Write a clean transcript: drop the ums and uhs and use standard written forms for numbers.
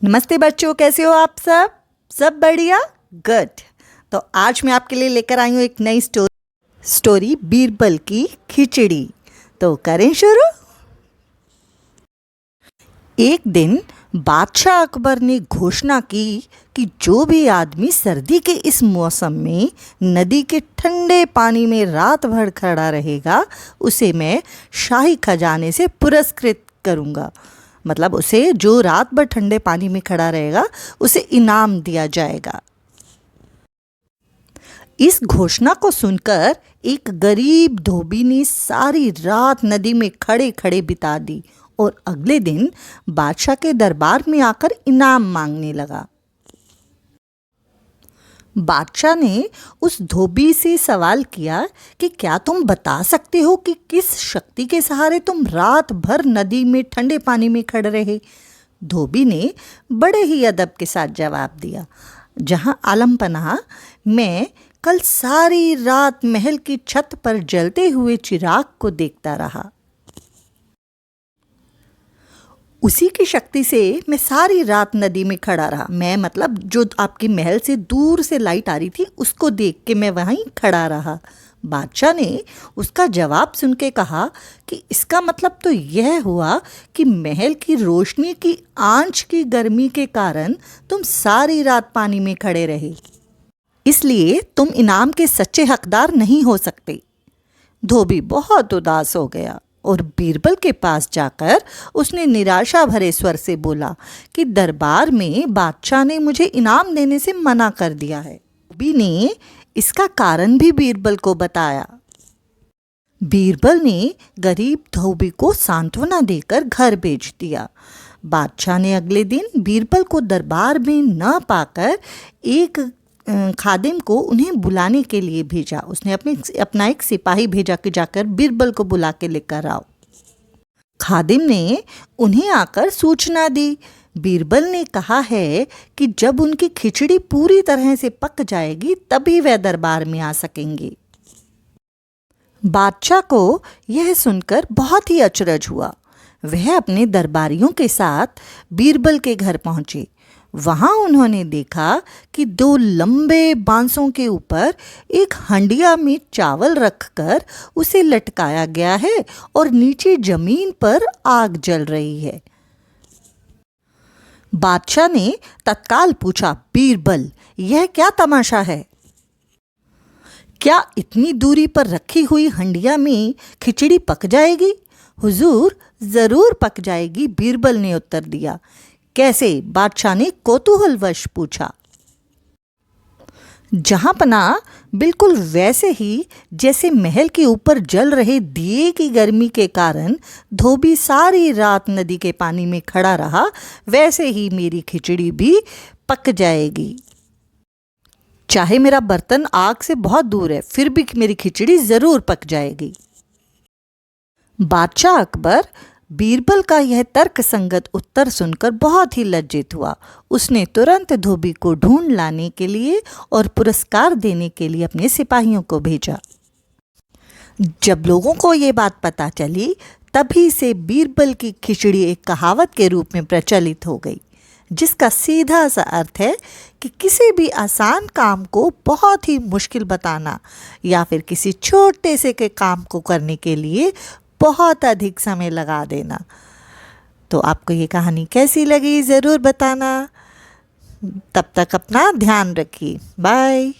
नमस्ते बच्चों, कैसे हो आप सब बढ़िया, गुड। तो आज मैं आपके लिए लेकर आई हूँ एक नई स्टोरी बीरबल की खिचड़ी। तो करें शुरू। एक दिन बादशाह अकबर ने घोषणा की कि जो भी आदमी सर्दी के इस मौसम में नदी के ठंडे पानी में रात भर खड़ा रहेगा उसे मैं शाही खजाने से पुरस्कृत करूँगा। मतलब उसे जो रात भर ठंडे पानी में खड़ा रहेगा उसे इनाम दिया जाएगा। इस घोषणा को सुनकर एक गरीब धोबी ने सारी रात नदी में खड़े खड़े बिता दी और अगले दिन बादशाह के दरबार में आकर इनाम मांगने लगा। बादशाह ने उस धोबी से सवाल किया कि क्या तुम बता सकते हो कि किस शक्ति के सहारे तुम रात भर नदी में ठंडे पानी में खड़े रहे। धोबी ने बड़े ही अदब के साथ जवाब दिया, जहां आलम पनाह, मैं कल सारी रात महल की छत पर जलते हुए चिराग को देखता रहा। उसी की शक्ति से मैं सारी रात नदी में खड़ा रहा। मैं मतलब जो आपके महल से दूर से लाइट आ रही थी उसको देख के मैं वहीं खड़ा रहा। बादशाह ने उसका जवाब सुन के कहा कि इसका मतलब तो यह हुआ कि महल की रोशनी की आंच की गर्मी के कारण तुम सारी रात पानी में खड़े रहे, इसलिए तुम इनाम के सच्चे हकदार नहीं हो सकते। धोबी बहुत उदास हो गया और बीरबल के पास जाकर उसने निराशा भरे स्वर से बोला कि दरबार में बादशाह ने मुझे इनाम देने से मना कर दिया है। धोबी ने इसका कारण भी बीरबल को बताया। बीरबल ने गरीब धोबी को सांत्वना देकर घर भेज दिया। बादशाह ने अगले दिन बीरबल को दरबार में न पाकर एक खादिम को उन्हें बुलाने के लिए भेजा। उसने अपना एक सिपाही भेजा कि जाकर बीरबल को बुला के लेकर आओ। खादिम ने उन्हें आकर सूचना दी। बीरबल ने कहा है कि जब उनकी खिचड़ी पूरी तरह से पक जाएगी तभी वह दरबार में आ सकेंगे। बादशाह को यह सुनकर बहुत ही अचरज हुआ। वह अपने दरबारियों के साथ बीरबल के घर पहुंचे। वहां उन्होंने देखा कि दो लंबे बांसों के ऊपर एक हंडिया में चावल रखकर उसे लटकाया गया है और नीचे जमीन पर आग जल रही है। बादशाह ने तत्काल पूछा, बीरबल, यह क्या तमाशा है? क्या इतनी दूरी पर रखी हुई हंडिया में खिचड़ी पक जाएगी? हुजूर, जरूर पक जाएगी, बीरबल ने उत्तर दिया। कैसे? बादशाह ने कौतूहलवश पूछा। जहांपना, बिल्कुल वैसे ही जैसे महल के ऊपर जल रहे दिए की गर्मी के कारण धोबी सारी रात नदी के पानी में खड़ा रहा, वैसे ही मेरी खिचड़ी भी पक जाएगी। चाहे मेरा बर्तन आग से बहुत दूर है, फिर भी मेरी खिचड़ी जरूर पक जाएगी। बादशाह अकबर बीरबल का यह तर्क संगत उत्तर सुनकर बहुत ही लज्जित हुआ। उसने तुरंत धोबी को ढूंढ लाने के लिए और पुरस्कार देने के लिए अपने सिपाहियों को भेजा। जब लोगों को ये बात पता चली तभी से बीरबल की खिचड़ी एक कहावत के रूप में प्रचलित हो गई, जिसका सीधा सा अर्थ है कि किसी भी आसान काम को बहुत ही मुश्किल बताना या फिर किसी छोटे से के काम को करने के लिए बहुत अधिक समय लगा देना। तो आपको ये कहानी कैसी लगी ज़रूर बताना। तब तक अपना ध्यान रखिए। बाय।